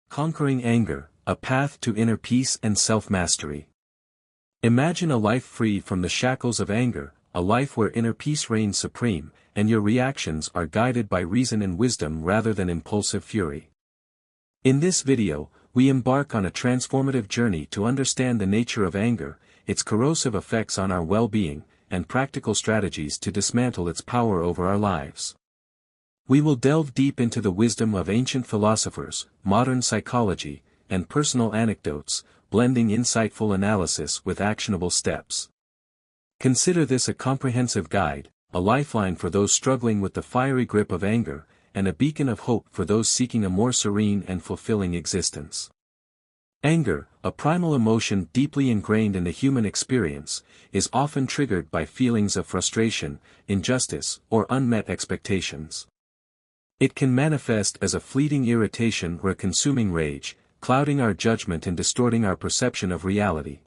Conquering anger, a path to inner peace and self-mastery. Imagine a life free from the shackles of anger, a life where inner peace reigns supreme, and your reactions are guided by reason and wisdom rather than impulsive fury. In this video, we embark on a transformative journey to understand the nature of anger, its corrosive effects on our well-being, and practical strategies to dismantle its power over our lives. We will delve deep into the wisdom of ancient philosophers, modern psychology, and personal anecdotes, blending insightful analysis with actionable steps. Consider this a comprehensive guide, a lifeline for those struggling with the fiery grip of anger, and a beacon of hope for those seeking a more serene and fulfilling existence. Anger, a primal emotion deeply ingrained in the human experience, is often triggered by feelings of frustration, injustice, or unmet expectations. It can manifest as a fleeting irritation or a consuming rage, clouding our judgment and distorting our perception of reality.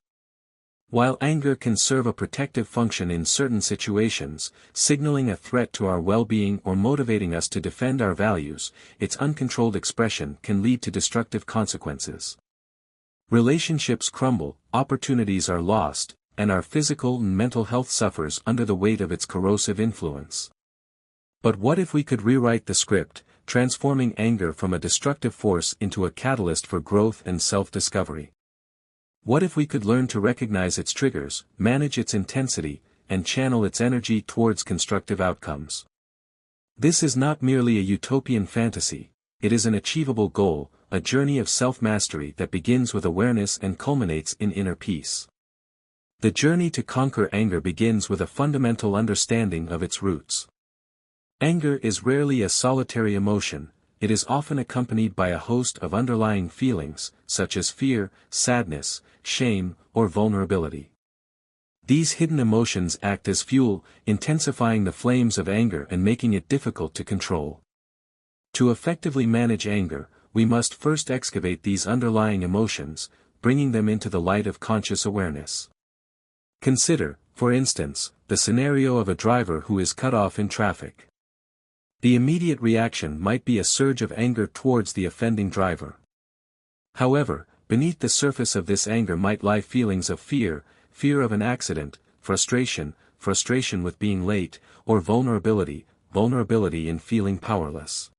While anger can serve a protective function in certain situations, signaling a threat to our well-being or motivating us to defend our values, its uncontrolled expression can lead to destructive consequences. Relationships crumble, opportunities are lost, and our physical and mental health suffers under the weight of its corrosive influence. But what if we could rewrite the script, transforming anger from a destructive force into a catalyst for growth and self-discovery? What if we could learn to recognize its triggers, manage its intensity, and channel its energy towards constructive outcomes? This is not merely a utopian fantasy, it is an achievable goal, a journey of self-mastery that begins with awareness and culminates in inner peace. The journey to conquer anger begins with a fundamental understanding of its roots. Anger is rarely a solitary emotion, it is often accompanied by a host of underlying feelings, such as fear, sadness, shame, or vulnerability. These hidden emotions act as fuel, intensifying the flames of anger and making it difficult to control. To effectively manage anger, we must first excavate these underlying emotions, bringing them into the light of conscious awareness. Consider, for instance, the scenario of a driver who is cut off in traffic. The immediate reaction might be a surge of anger towards the offending driver. However, beneath the surface of this anger might lie feelings of fear, fear of an accident, frustration with being late, or vulnerability in feeling powerless.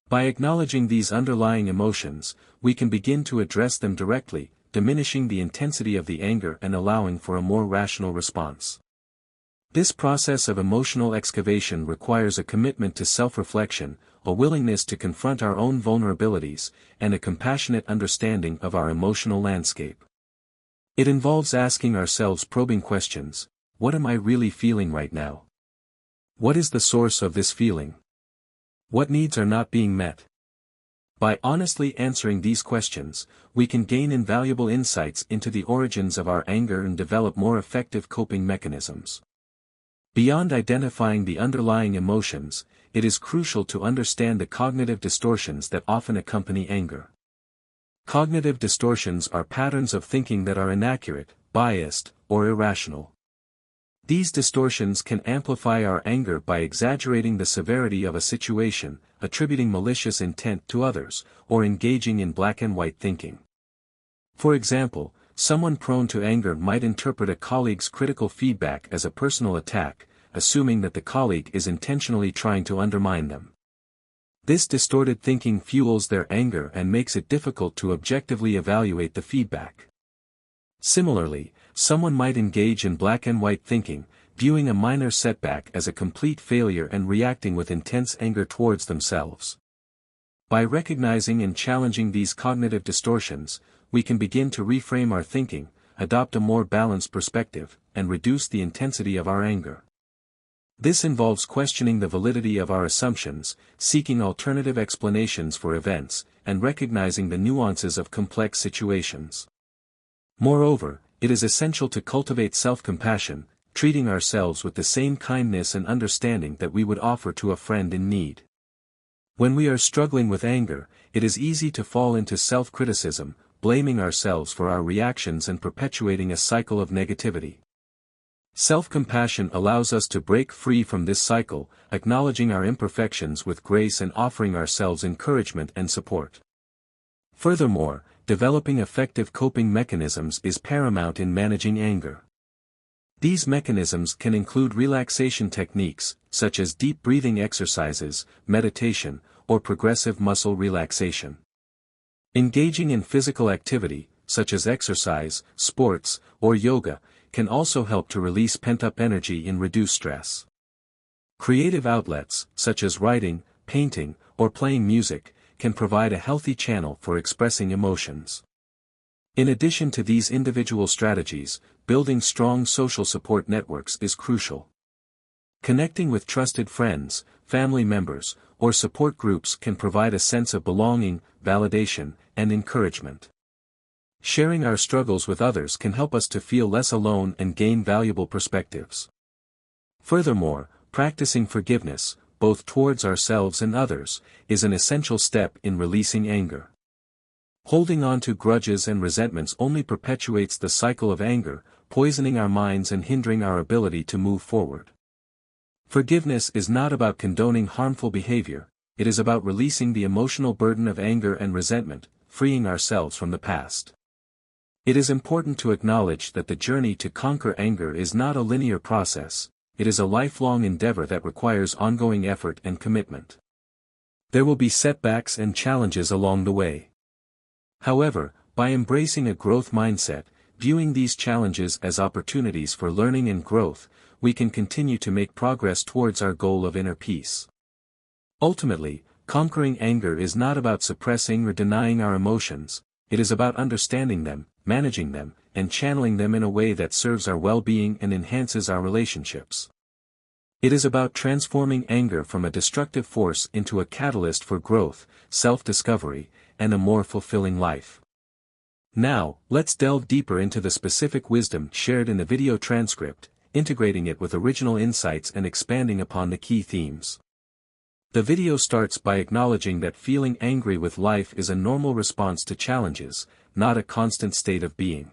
By acknowledging these underlying emotions, we can begin to address them directly, diminishing the intensity of the anger and allowing for a more rational response. This process of emotional excavation requires a commitment to self-reflection, a willingness to confront our own vulnerabilities, and a compassionate understanding of our emotional landscape. It involves asking ourselves probing questions: what am I really feeling right now? What is the source of this feeling? What needs are not being met? By honestly answering these questions, we can gain invaluable insights into the origins of our anger and develop more effective coping mechanisms. Beyond identifying the underlying emotions, it is crucial to understand the cognitive distortions that often accompany anger. Cognitive distortions are patterns of thinking that are inaccurate, biased, or irrational. These distortions can amplify our anger by exaggerating the severity of a situation, attributing malicious intent to others, or engaging in black-and-white thinking. For example, someone prone to anger might interpret a colleague's critical feedback as a personal attack, assuming that the colleague is intentionally trying to undermine them. This distorted thinking fuels their anger and makes it difficult to objectively evaluate the feedback. Similarly, someone might engage in black-and-white thinking, viewing a minor setback as a complete failure and reacting with intense anger towards themselves. By recognizing and challenging these cognitive distortions, we can begin to reframe our thinking, adopt a more balanced perspective, and reduce the intensity of our anger. This involves questioning the validity of our assumptions, seeking alternative explanations for events, and recognizing the nuances of complex situations. Moreover, it is essential to cultivate self-compassion, treating ourselves with the same kindness and understanding that we would offer to a friend in need. When we are struggling with anger, it is easy to fall into self-criticism, blaming ourselves for our reactions and perpetuating a cycle of negativity. Self-compassion allows us to break free from this cycle, acknowledging our imperfections with grace and offering ourselves encouragement and support. Furthermore, developing effective coping mechanisms is paramount in managing anger. These mechanisms can include relaxation techniques, such as deep breathing exercises, meditation, or progressive muscle relaxation. Engaging in physical activity, such as exercise, sports, or yoga, can also help to release pent-up energy and reduce stress. Creative outlets, such as writing, painting, or playing music, can provide a healthy channel for expressing emotions. In addition to these individual strategies, building strong social support networks is crucial. Connecting with trusted friends, family members, or support groups can provide a sense of belonging, validation, and encouragement. Sharing our struggles with others can help us to feel less alone and gain valuable perspectives. Furthermore, practicing forgiveness, both towards ourselves and others, is an essential step in releasing anger. Holding on to grudges and resentments only perpetuates the cycle of anger, poisoning our minds and hindering our ability to move forward. Forgiveness is not about condoning harmful behavior, it is about releasing the emotional burden of anger and resentment, freeing ourselves from the past. It is important to acknowledge that the journey to conquer anger is not a linear process, it is a lifelong endeavor that requires ongoing effort and commitment. There will be setbacks and challenges along the way. However, by embracing a growth mindset, viewing these challenges as opportunities for learning and growth, we can continue to make progress towards our goal of inner peace. Ultimately, conquering anger is not about suppressing or denying our emotions, it is about understanding them, managing them, and channeling them in a way that serves our well-being and enhances our relationships. It is about transforming anger from a destructive force into a catalyst for growth, self-discovery, and a more fulfilling life. Now, let's delve deeper into the specific wisdom shared in the video transcript, integrating it with original insights and expanding upon the key themes. The video starts by acknowledging that feeling angry with life is a normal response to challenges, not a constant state of being.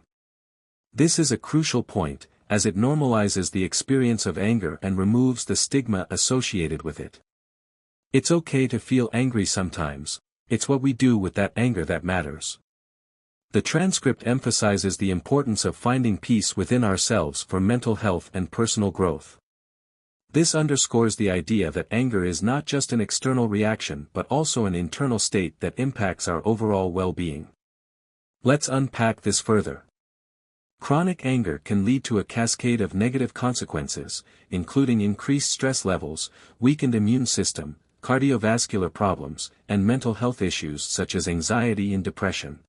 This is a crucial point, as it normalizes the experience of anger and removes the stigma associated with it. It's okay to feel angry sometimes, it's what we do with that anger that matters. The transcript emphasizes the importance of finding peace within ourselves for mental health and personal growth. This underscores the idea that anger is not just an external reaction but also an internal state that impacts our overall well-being. Let's unpack this further. Chronic anger can lead to a cascade of negative consequences, including increased stress levels, weakened immune system, cardiovascular problems, and mental health issues such as anxiety and depression.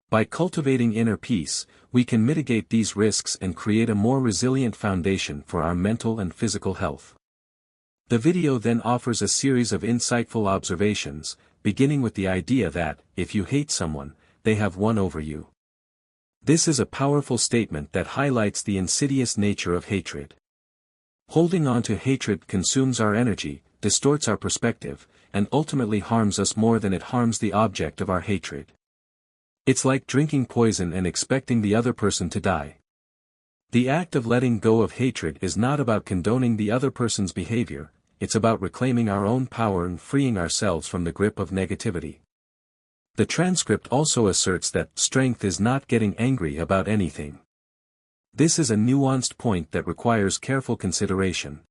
By cultivating inner peace, we can mitigate these risks and create a more resilient foundation for our mental and physical health. The video then offers a series of insightful observations, beginning with the idea that, if you hate someone, they have won over you. This is a powerful statement that highlights the insidious nature of hatred. Holding on to hatred consumes our energy, distorts our perspective, and ultimately harms us more than it harms the object of our hatred. It's like drinking poison and expecting the other person to die. The act of letting go of hatred is not about condoning the other person's behavior, it's about reclaiming our own power and freeing ourselves from the grip of negativity. The transcript also asserts that strength is not getting angry about anything. This is a nuanced point that requires careful consideration.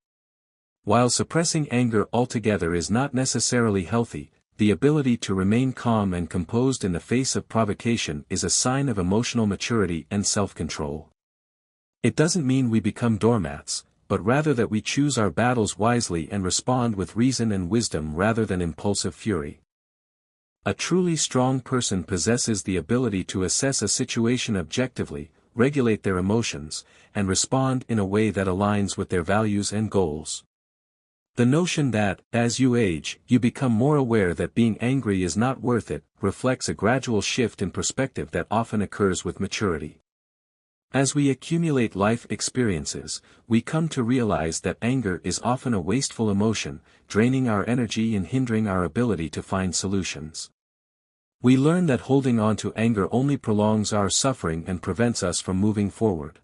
While suppressing anger altogether is not necessarily healthy, the ability to remain calm and composed in the face of provocation is a sign of emotional maturity and self-control. It doesn't mean we become doormats, but rather that we choose our battles wisely and respond with reason and wisdom rather than impulsive fury. A truly strong person possesses the ability to assess a situation objectively, regulate their emotions, and respond in a way that aligns with their values and goals. The notion that, as you age, you become more aware that being angry is not worth it, reflects a gradual shift in perspective that often occurs with maturity. As we accumulate life experiences, we come to realize that anger is often a wasteful emotion, draining our energy and hindering our ability to find solutions. We learn that holding on to anger only prolongs our suffering and prevents us from moving forward.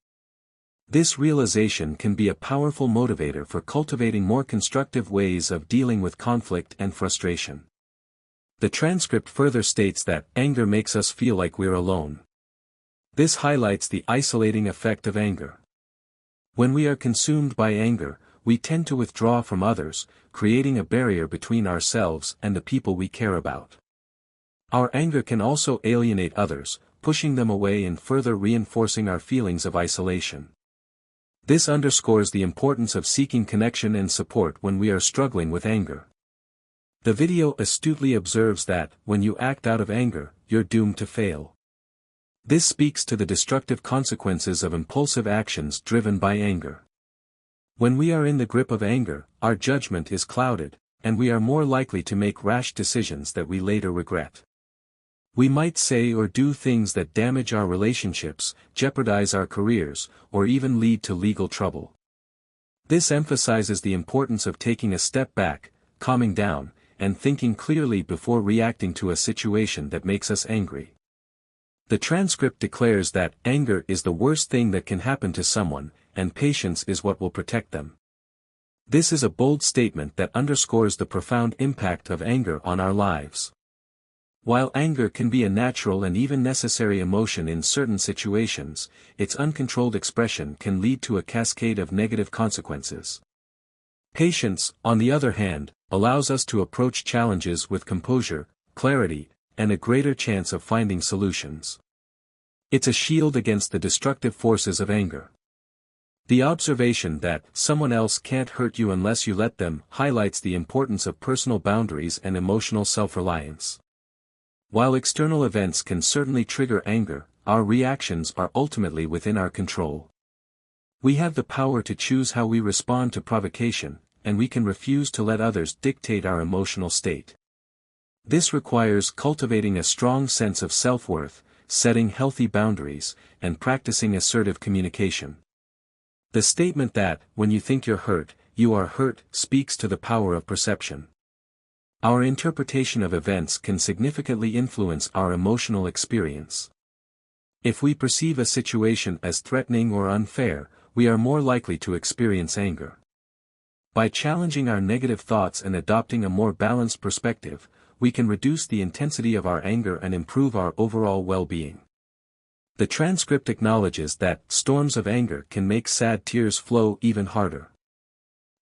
This realization can be a powerful motivator for cultivating more constructive ways of dealing with conflict and frustration. The transcript further states that anger makes us feel like we're alone. This highlights the isolating effect of anger. When we are consumed by anger, we tend to withdraw from others, creating a barrier between ourselves and the people we care about. Our anger can also alienate others, pushing them away and further reinforcing our feelings of isolation. This underscores the importance of seeking connection and support when we are struggling with anger. The video astutely observes that, when you act out of anger, you're doomed to fail. This speaks to the destructive consequences of impulsive actions driven by anger. When we are in the grip of anger, our judgment is clouded, and we are more likely to make rash decisions that we later regret. We might say or do things that damage our relationships, jeopardize our careers, or even lead to legal trouble. This emphasizes the importance of taking a step back, calming down, and thinking clearly before reacting to a situation that makes us angry. The transcript declares that anger is the worst thing that can happen to someone, and patience is what will protect them. This is a bold statement that underscores the profound impact of anger on our lives. While anger can be a natural and even necessary emotion in certain situations, its uncontrolled expression can lead to a cascade of negative consequences. Patience, on the other hand, allows us to approach challenges with composure, clarity, and a greater chance of finding solutions. It's a shield against the destructive forces of anger. The observation that someone else can't hurt you unless you let them highlights the importance of personal boundaries and emotional self-reliance. While external events can certainly trigger anger, our reactions are ultimately within our control. We have the power to choose how we respond to provocation, and we can refuse to let others dictate our emotional state. This requires cultivating a strong sense of self-worth, setting healthy boundaries, and practicing assertive communication. The statement that, when you think you're hurt, you are hurt, speaks to the power of perception. Our interpretation of events can significantly influence our emotional experience. If we perceive a situation as threatening or unfair, we are more likely to experience anger. By challenging our negative thoughts and adopting a more balanced perspective, we can reduce the intensity of our anger and improve our overall well-being. The transcript acknowledges that storms of anger can make sad tears flow even harder.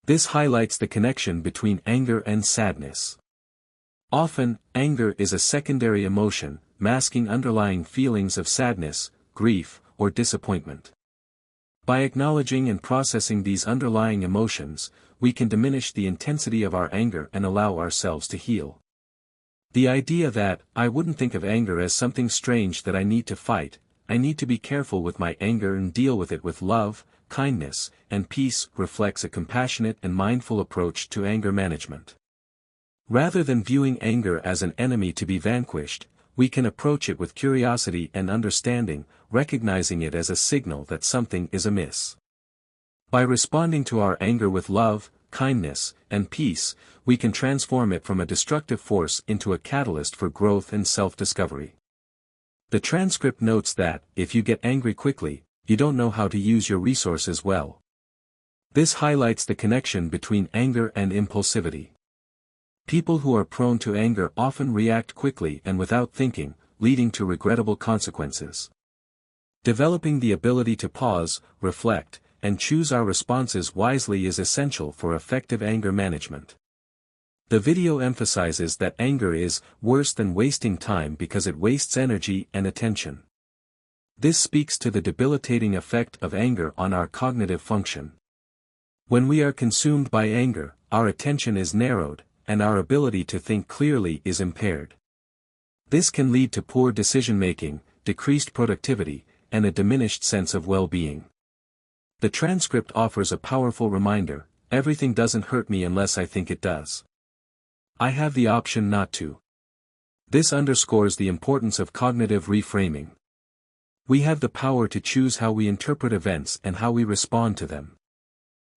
This highlights the connection between anger and sadness. Often, anger is a secondary emotion, masking underlying feelings of sadness, grief, or disappointment. By acknowledging and processing these underlying emotions, we can diminish the intensity of our anger and allow ourselves to heal. The idea that, I wouldn't think of anger as something strange that I need to fight, I need to be careful with my anger and deal with it with love, kindness, and peace, reflects a compassionate and mindful approach to anger management. Rather than viewing anger as an enemy to be vanquished, we can approach it with curiosity and understanding, recognizing it as a signal that something is amiss. By responding to our anger with love, kindness, and peace, we can transform it from a destructive force into a catalyst for growth and self-discovery. The transcript notes that, if you get angry quickly, you don't know how to use your resources well. This highlights the connection between anger and impulsivity. People who are prone to anger often react quickly and without thinking, leading to regrettable consequences. Developing the ability to pause, reflect, and choose our responses wisely is essential for effective anger management. The video emphasizes that anger is worse than wasting time because it wastes energy and attention. This speaks to the debilitating effect of anger on our cognitive function. When we are consumed by anger, our attention is narrowed, and our ability to think clearly is impaired. This can lead to poor decision-making, decreased productivity, and a diminished sense of well-being. The transcript offers a powerful reminder: everything doesn't hurt me unless I think it does. I have the option not to. This underscores the importance of cognitive reframing. We have the power to choose how we interpret events and how we respond to them.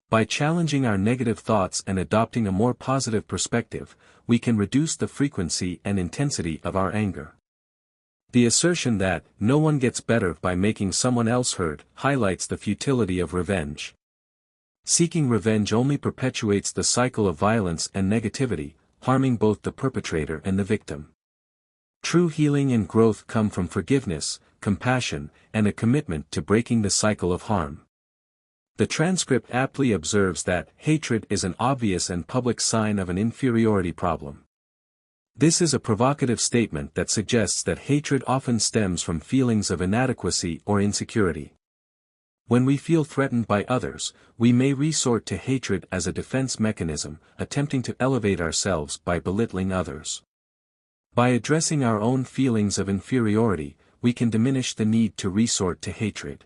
By challenging our negative thoughts and adopting a more positive perspective, we can reduce the frequency and intensity of our anger. The assertion that no one gets better by making someone else hurt highlights the futility of revenge. Seeking revenge only perpetuates the cycle of violence and negativity, harming both the perpetrator and the victim. True healing and growth come from forgiveness, compassion, and a commitment to breaking the cycle of harm. The transcript aptly observes that hatred is an obvious and public sign of an inferiority problem. This is a provocative statement that suggests that hatred often stems from feelings of inadequacy or insecurity. When we feel threatened by others, we may resort to hatred as a defense mechanism, attempting to elevate ourselves by belittling others. By addressing our own feelings of inferiority, we can diminish the need to resort to hatred.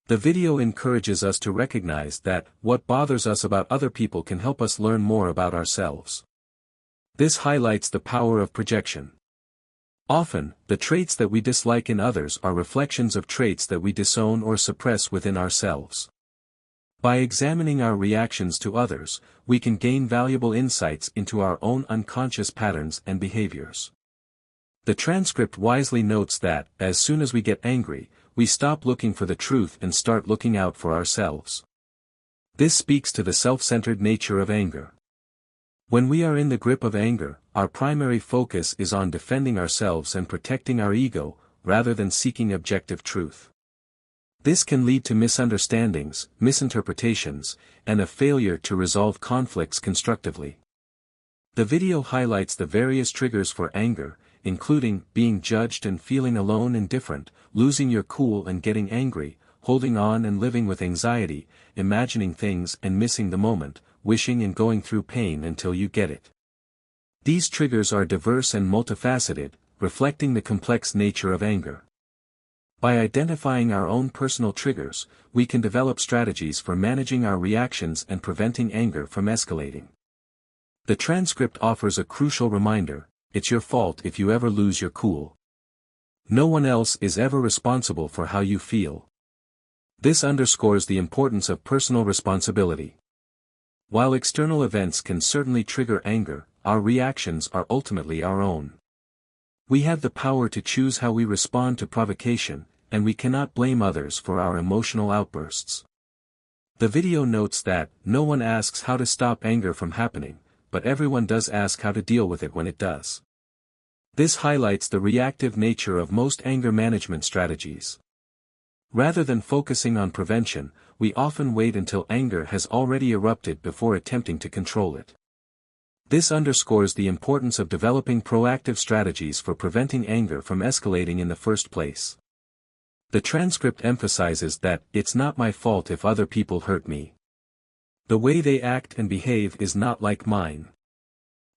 The video encourages us to recognize that what bothers us about other people can help us learn more about ourselves. This highlights the power of projection. Often, the traits that we dislike in others are reflections of traits that we disown or suppress within ourselves. By examining our reactions to others, we can gain valuable insights into our own unconscious patterns and behaviors. The transcript wisely notes that, as soon as we get angry, we stop looking for the truth and start looking out for ourselves. This speaks to the self-centered nature of anger. When we are in the grip of anger, our primary focus is on defending ourselves and protecting our ego, rather than seeking objective truth. This can lead to misunderstandings, misinterpretations, and a failure to resolve conflicts constructively. The video highlights the various triggers for anger, including being judged and feeling alone and different, losing your cool and getting angry, holding on and living with anxiety, imagining things and missing the moment, wishing and going through pain until you get it. These triggers are diverse and multifaceted, reflecting the complex nature of anger. By identifying our own personal triggers, we can develop strategies for managing our reactions and preventing anger from escalating. The transcript offers a crucial reminder: it's your fault if you ever lose your cool. No one else is ever responsible for how you feel. This underscores the importance of personal responsibility. While external events can certainly trigger anger, our reactions are ultimately our own. We have the power to choose how we respond to provocation, and we cannot blame others for our emotional outbursts. The video notes that no one asks how to stop anger from happening, but everyone does ask how to deal with it when it does. This highlights the reactive nature of most anger management strategies. Rather than focusing on prevention, we often wait until anger has already erupted before attempting to control it. This underscores the importance of developing proactive strategies for preventing anger from escalating in the first place. The transcript emphasizes that it's not my fault if other people hurt me. The way they act and behave is not like mine.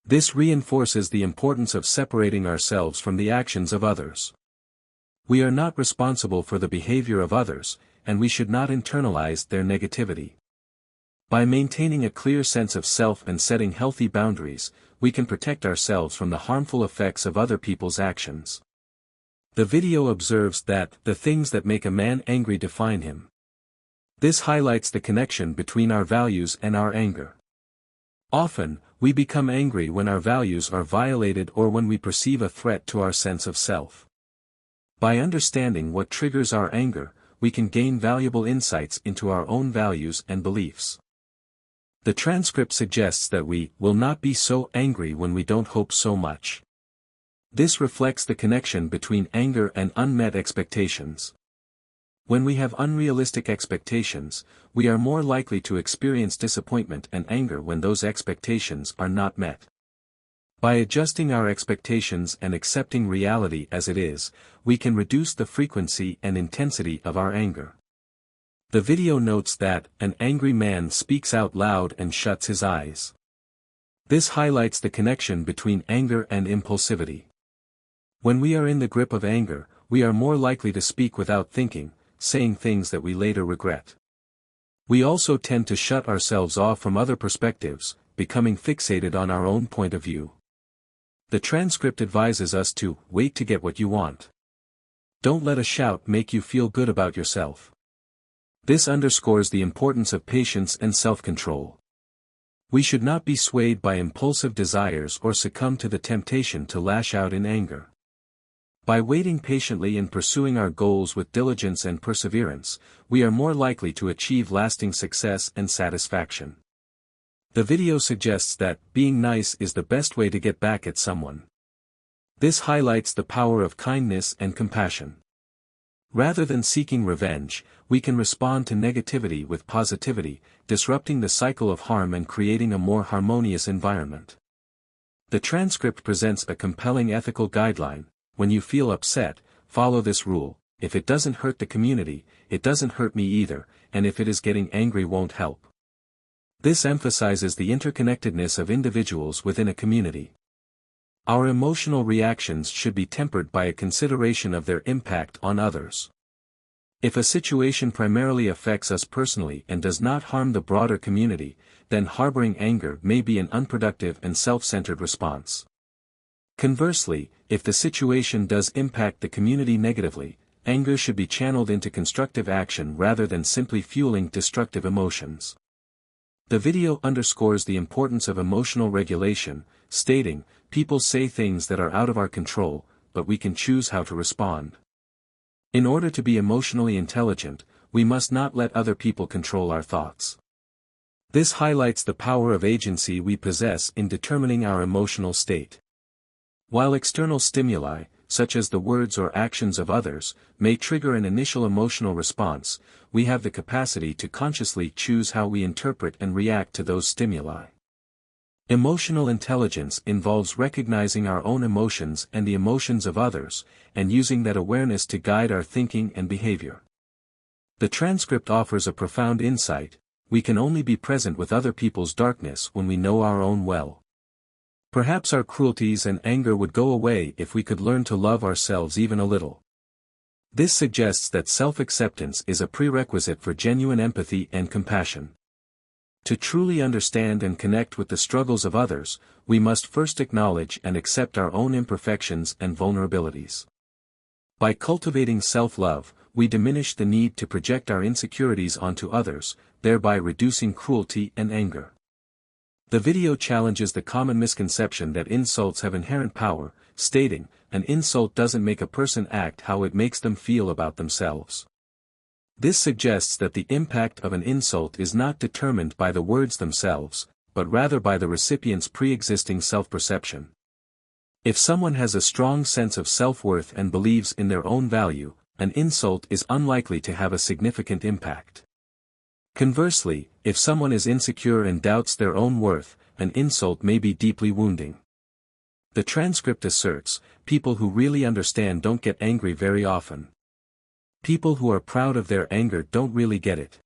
This reinforces the importance of separating ourselves from the actions of others. We are not responsible for the behavior of others, and we should not internalize their negativity. By maintaining a clear sense of self and setting healthy boundaries, we can protect ourselves from the harmful effects of other people's actions. The video observes that the things that make a man angry define him. This highlights the connection between our values and our anger. Often, we become angry when our values are violated or when we perceive a threat to our sense of self. By understanding what triggers our anger, we can gain valuable insights into our own values and beliefs. The transcript suggests that we will not be so angry when we don't hope so much. This reflects the connection between anger and unmet expectations. When we have unrealistic expectations, we are more likely to experience disappointment and anger when those expectations are not met. By adjusting our expectations and accepting reality as it is, we can reduce the frequency and intensity of our anger. The video notes that an angry man speaks out loud and shuts his eyes. This highlights the connection between anger and impulsivity. When we are in the grip of anger, we are more likely to speak without thinking, saying things that we later regret. We also tend to shut ourselves off from other perspectives, becoming fixated on our own point of view. The transcript advises us to wait to get what you want. Don't let a shout make you feel good about yourself. This underscores the importance of patience and self-control. We should not be swayed by impulsive desires or succumb to the temptation to lash out in anger. By waiting patiently and pursuing our goals with diligence and perseverance, we are more likely to achieve lasting success and satisfaction. The video suggests that being nice is the best way to get back at someone. This highlights the power of kindness and compassion. Rather than seeking revenge, we can respond to negativity with positivity, disrupting the cycle of harm and creating a more harmonious environment. The transcript presents a compelling ethical guideline: when you feel upset, follow this rule: if it doesn't hurt the community, it doesn't hurt me either, and if it is getting angry won't help. This emphasizes the interconnectedness of individuals within a community. Our emotional reactions should be tempered by a consideration of their impact on others. If a situation primarily affects us personally and does not harm the broader community, then harboring anger may be an unproductive and self-centered response. Conversely, if the situation does impact the community negatively, anger should be channeled into constructive action rather than simply fueling destructive emotions. The video underscores the importance of emotional regulation, stating, "People say things that are out of our control, but we can choose how to respond." In order to be emotionally intelligent, we must not let other people control our thoughts. This highlights the power of agency we possess in determining our emotional state. While external stimuli, such as the words or actions of others, may trigger an initial emotional response, we have the capacity to consciously choose how we interpret and react to those stimuli. Emotional intelligence involves recognizing our own emotions and the emotions of others, and using that awareness to guide our thinking and behavior. The transcript offers a profound insight: we can only be present with other people's darkness when we know our own well. Perhaps our cruelties and anger would go away if we could learn to love ourselves even a little. This suggests that self-acceptance is a prerequisite for genuine empathy and compassion. To truly understand and connect with the struggles of others, we must first acknowledge and accept our own imperfections and vulnerabilities. By cultivating self-love, we diminish the need to project our insecurities onto others, thereby reducing cruelty and anger. The video challenges the common misconception that insults have inherent power, stating, "An insult doesn't make a person act how it makes them feel about themselves." This suggests that the impact of an insult is not determined by the words themselves, but rather by the recipient's pre-existing self-perception. If someone has a strong sense of self-worth and believes in their own value, an insult is unlikely to have a significant impact. Conversely, if someone is insecure and doubts their own worth, an insult may be deeply wounding. The transcript asserts, people who really understand don't get angry very often. People who are proud of their anger don't really get it.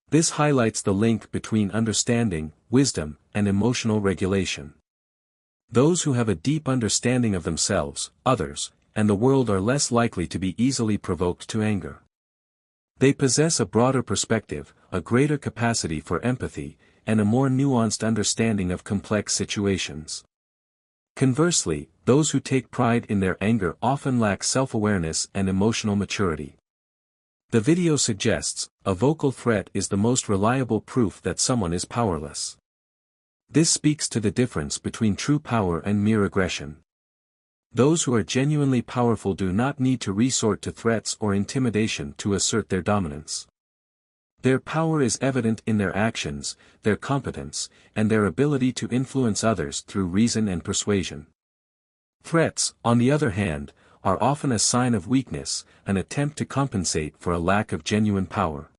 This highlights the link between understanding, wisdom, and emotional regulation. Those who have a deep understanding of themselves, others, and the world are less likely to be easily provoked to anger. They possess a broader perspective, a greater capacity for empathy, and a more nuanced understanding of complex situations. Conversely, those who take pride in their anger often lack self-awareness and emotional maturity. The video suggests, a vocal threat is the most reliable proof that someone is powerless. This speaks to the difference between true power and mere aggression. Those who are genuinely powerful do not need to resort to threats or intimidation to assert their dominance. Their power is evident in their actions, their competence, and their ability to influence others through reason and persuasion. Threats, on the other hand, are often a sign of weakness, an attempt to compensate for a lack of genuine power.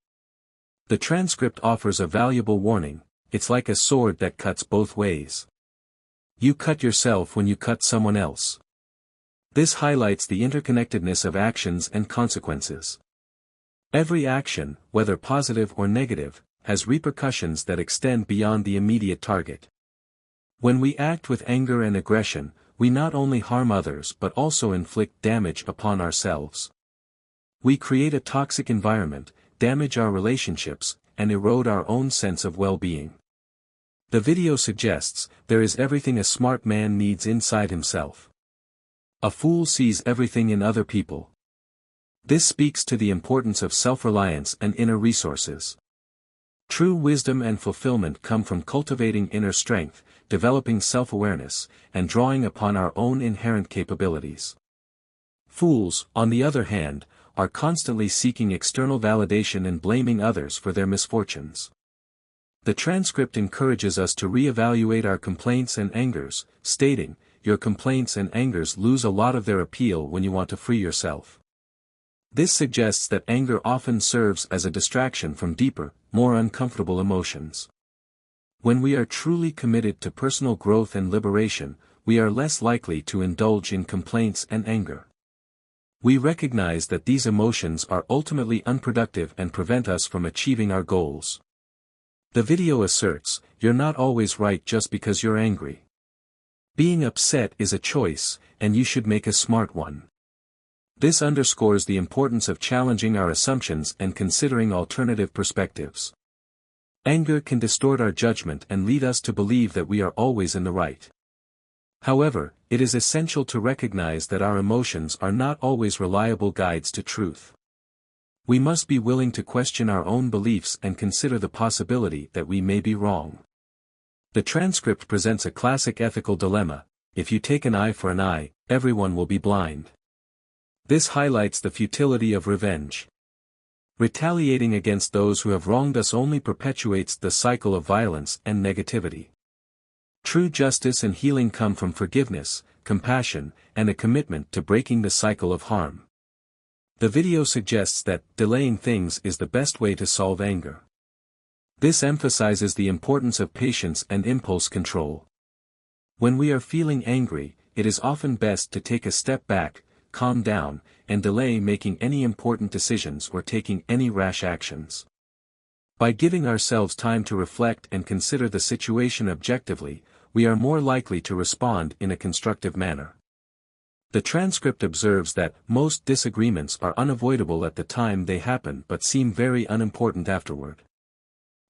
The transcript offers a valuable warning: it's like a sword that cuts both ways. You cut yourself when you cut someone else. This highlights the interconnectedness of actions and consequences. Every action, whether positive or negative, has repercussions that extend beyond the immediate target. When we act with anger and aggression, we not only harm others but also inflict damage upon ourselves. We create a toxic environment, damage our relationships, and erode our own sense of well-being. The video suggests, there is everything a smart man needs inside himself. A fool sees everything in other people. This speaks to the importance of self-reliance and inner resources. True wisdom and fulfillment come from cultivating inner strength, developing self-awareness, and drawing upon our own inherent capabilities. Fools, on the other hand, are constantly seeking external validation and blaming others for their misfortunes. The transcript encourages us to re-evaluate our complaints and angers, stating, "Your complaints and angers lose a lot of their appeal when you want to free yourself." This suggests that anger often serves as a distraction from deeper, more uncomfortable emotions. When we are truly committed to personal growth and liberation, we are less likely to indulge in complaints and anger. We recognize that these emotions are ultimately unproductive and prevent us from achieving our goals. The video asserts, "You're not always right just because you're angry. Being upset is a choice, and you should make a smart one." This underscores the importance of challenging our assumptions and considering alternative perspectives. Anger can distort our judgment and lead us to believe that we are always in the right. However, it is essential to recognize that our emotions are not always reliable guides to truth. We must be willing to question our own beliefs and consider the possibility that we may be wrong. The transcript presents a classic ethical dilemma: if you take an eye for an eye, everyone will be blind. This highlights the futility of revenge. Retaliating against those who have wronged us only perpetuates the cycle of violence and negativity. True justice and healing come from forgiveness, compassion, and a commitment to breaking the cycle of harm. The video suggests that delaying things is the best way to solve anger. This emphasizes the importance of patience and impulse control. When we are feeling angry, it is often best to take a step back, calm down, and delay making any important decisions or taking any rash actions. By giving ourselves time to reflect and consider the situation objectively, we are more likely to respond in a constructive manner. The transcript observes that most disagreements are unavoidable at the time they happen but seem very unimportant afterward.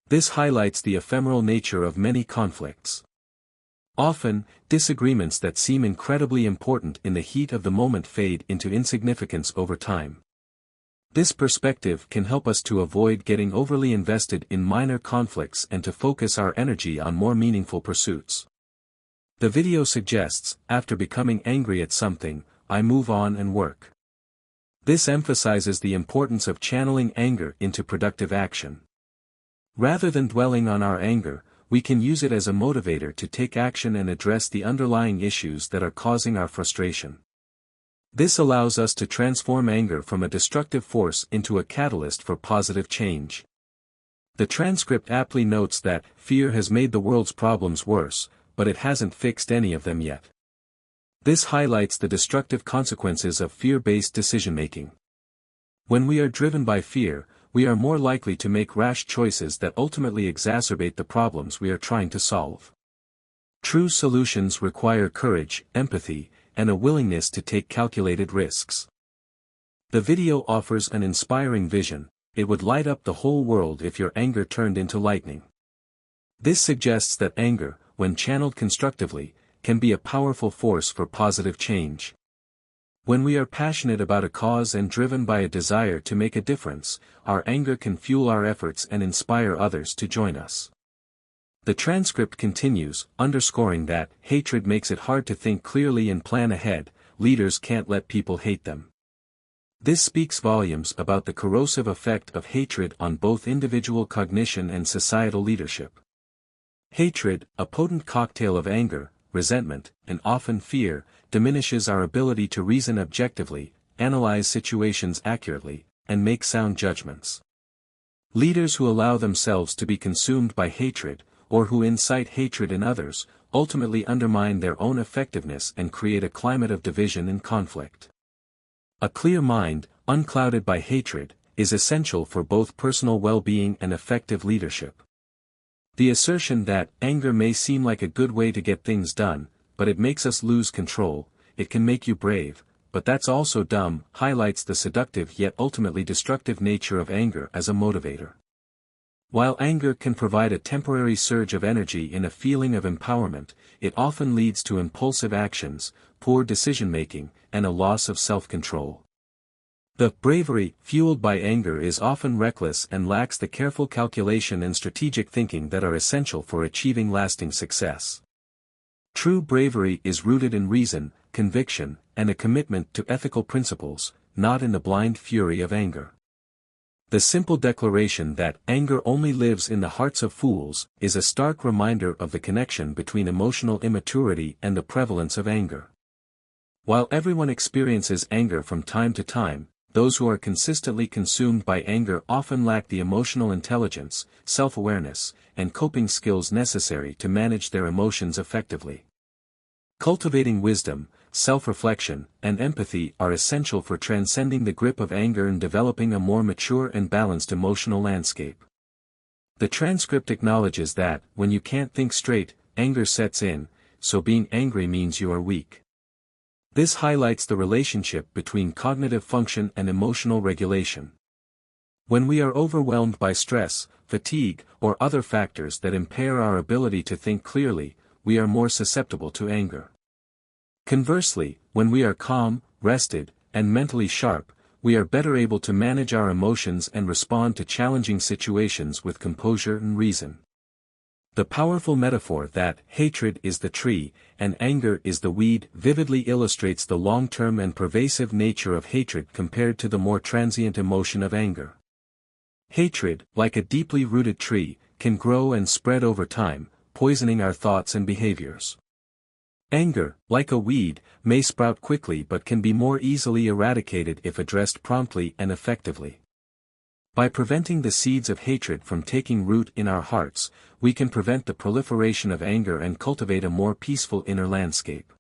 This highlights the ephemeral nature of many conflicts. Often, disagreements that seem incredibly important in the heat of the moment fade into insignificance over time. This perspective can help us to avoid getting overly invested in minor conflicts and to focus our energy on more meaningful pursuits. The video suggests, after becoming angry at something, I move on and work. This emphasizes the importance of channeling anger into productive action. Rather than dwelling on our anger, we can use it as a motivator to take action and address the underlying issues that are causing our frustration. This allows us to transform anger from a destructive force into a catalyst for positive change. The transcript aptly notes that, fear has made the world's problems worse, but it hasn't fixed any of them yet. This highlights the destructive consequences of fear-based decision-making. When we are driven by fear, we are more likely to make rash choices that ultimately exacerbate the problems we are trying to solve. True solutions require courage, empathy, and a willingness to take calculated risks. The video offers an inspiring vision: it would light up the whole world if your anger turned into lightning. This suggests that anger, when channeled constructively, can be a powerful force for positive change. When we are passionate about a cause and driven by a desire to make a difference, our anger can fuel our efforts and inspire others to join us. The transcript continues, underscoring that, hatred makes it hard to think clearly and plan ahead, leaders can't let people hate them. This speaks volumes about the corrosive effect of hatred on both individual cognition and societal leadership. Hatred, a potent cocktail of anger, resentment, and often fear, diminishes our ability to reason objectively, analyze situations accurately, and make sound judgments. Leaders who allow themselves to be consumed by hatred, or who incite hatred in others, ultimately undermine their own effectiveness and create a climate of division and conflict. A clear mind, unclouded by hatred, is essential for both personal well-being and effective leadership. The assertion that anger may seem like a good way to get things done, but it makes us lose control, it can make you brave, but that's also dumb, highlights the seductive yet ultimately destructive nature of anger as a motivator. While anger can provide a temporary surge of energy in a feeling of empowerment, it often leads to impulsive actions, poor decision-making, and a loss of self-control. The bravery fueled by anger is often reckless and lacks the careful calculation and strategic thinking that are essential for achieving lasting success. True bravery is rooted in reason, conviction, and a commitment to ethical principles, not in the blind fury of anger. The simple declaration that anger only lives in the hearts of fools is a stark reminder of the connection between emotional immaturity and the prevalence of anger. While everyone experiences anger from time to time, those who are consistently consumed by anger often lack the emotional intelligence, self-awareness, and coping skills necessary to manage their emotions effectively. Cultivating wisdom, self-reflection, and empathy are essential for transcending the grip of anger and developing a more mature and balanced emotional landscape. The transcript acknowledges that, when you can't think straight, anger sets in, so being angry means you are weak. This highlights the relationship between cognitive function and emotional regulation. When we are overwhelmed by stress, fatigue, or other factors that impair our ability to think clearly, we are more susceptible to anger. Conversely, when we are calm, rested, and mentally sharp, we are better able to manage our emotions and respond to challenging situations with composure and reason. The powerful metaphor that hatred is the tree, and anger is the weed vividly illustrates the long-term and pervasive nature of hatred compared to the more transient emotion of anger. Hatred, like a deeply rooted tree, can grow and spread over time, poisoning our thoughts and behaviors. Anger, like a weed, may sprout quickly but can be more easily eradicated if addressed promptly and effectively. By preventing the seeds of hatred from taking root in our hearts, we can prevent the proliferation of anger and cultivate a more peaceful inner landscape.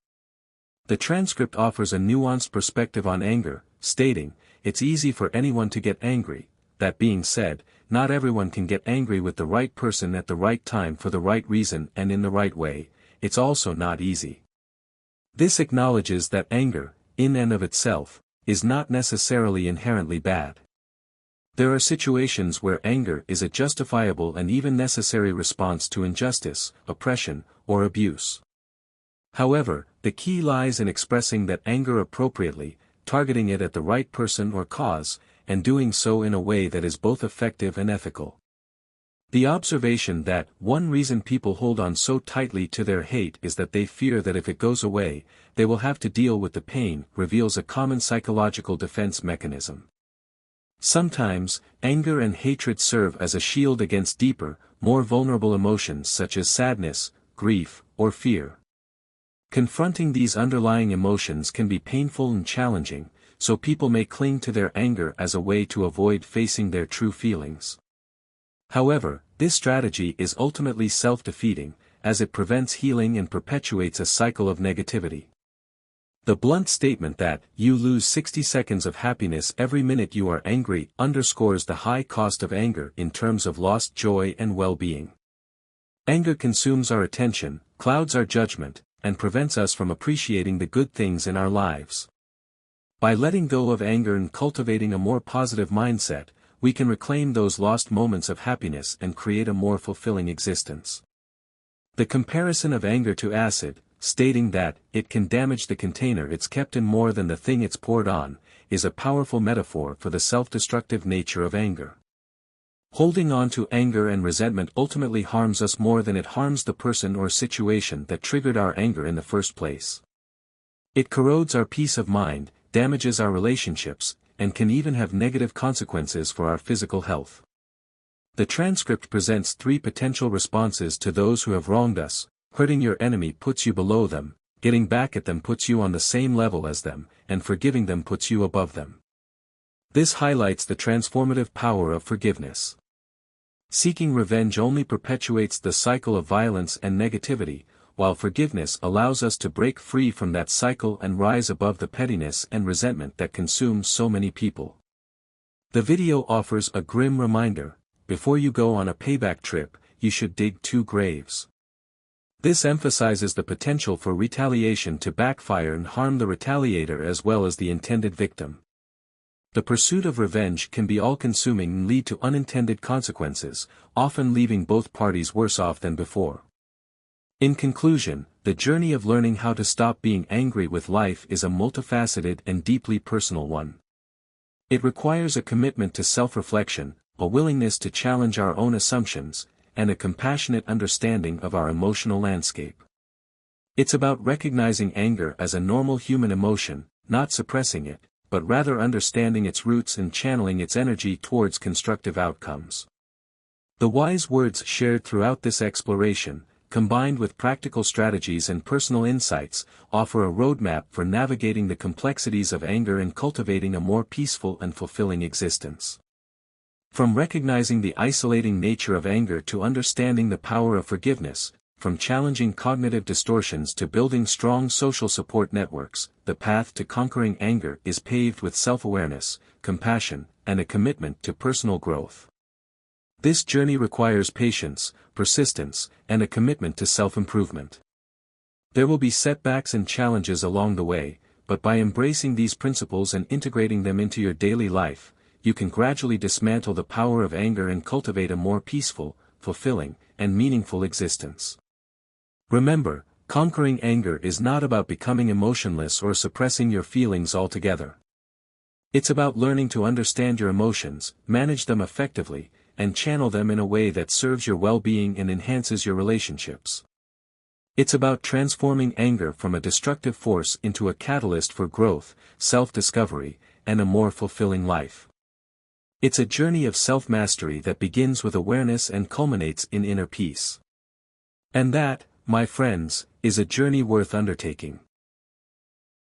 The transcript offers a nuanced perspective on anger, stating, "It's easy for anyone to get angry. That being said, not everyone can get angry with the right person at the right time for the right reason and in the right way. It's also not easy." This acknowledges that anger, in and of itself, is not necessarily inherently bad. There are situations where anger is a justifiable and even necessary response to injustice, oppression, or abuse. However, the key lies in expressing that anger appropriately, targeting it at the right person or cause, and doing so in a way that is both effective and ethical. The observation that one reason people hold on so tightly to their hate is that they fear that if it goes away, they will have to deal with the pain reveals a common psychological defense mechanism. Sometimes, anger and hatred serve as a shield against deeper, more vulnerable emotions such as sadness, grief, or fear. Confronting these underlying emotions can be painful and challenging, so people may cling to their anger as a way to avoid facing their true feelings. However, this strategy is ultimately self-defeating, as it prevents healing and perpetuates a cycle of negativity. The blunt statement that you lose 60 seconds of happiness every minute you are angry underscores the high cost of anger in terms of lost joy and well-being. Anger consumes our attention, clouds our judgment, and prevents us from appreciating the good things in our lives. By letting go of anger and cultivating a more positive mindset, we can reclaim those lost moments of happiness and create a more fulfilling existence. The comparison of anger to acid, stating that it can damage the container it's kept in more than the thing it's poured on, is a powerful metaphor for the self-destructive nature of anger. Holding on to anger and resentment ultimately harms us more than it harms the person or situation that triggered our anger in the first place. It corrodes our peace of mind, damages our relationships, and can even have negative consequences for our physical health. The transcript presents 3 potential responses to those who have wronged us. Hurting your enemy puts you below them, getting back at them puts you on the same level as them, and forgiving them puts you above them. This highlights the transformative power of forgiveness. Seeking revenge only perpetuates the cycle of violence and negativity, while forgiveness allows us to break free from that cycle and rise above the pettiness and resentment that consumes so many people. The video offers a grim reminder: before you go on a payback trip, you should dig 2 graves. This emphasizes the potential for retaliation to backfire and harm the retaliator as well as the intended victim. The pursuit of revenge can be all-consuming and lead to unintended consequences, often leaving both parties worse off than before. In conclusion, the journey of learning how to stop being angry with life is a multifaceted and deeply personal one. It requires a commitment to self-reflection, a willingness to challenge our own assumptions, and a compassionate understanding of our emotional landscape. It's about recognizing anger as a normal human emotion, not suppressing it, but rather understanding its roots and channeling its energy towards constructive outcomes. The wise words shared throughout this exploration, combined with practical strategies and personal insights, offer a roadmap for navigating the complexities of anger and cultivating a more peaceful and fulfilling existence. From recognizing the isolating nature of anger to understanding the power of forgiveness, from challenging cognitive distortions to building strong social support networks, the path to conquering anger is paved with self-awareness, compassion, and a commitment to personal growth. This journey requires patience, persistence, and a commitment to self-improvement. There will be setbacks and challenges along the way, but by embracing these principles and integrating them into your daily life, you can gradually dismantle the power of anger and cultivate a more peaceful, fulfilling, and meaningful existence. Remember, conquering anger is not about becoming emotionless or suppressing your feelings altogether. It's about learning to understand your emotions, manage them effectively, and channel them in a way that serves your well-being and enhances your relationships. It's about transforming anger from a destructive force into a catalyst for growth, self-discovery, and a more fulfilling life. It's a journey of self-mastery that begins with awareness and culminates in inner peace. And that, my friends, is a journey worth undertaking.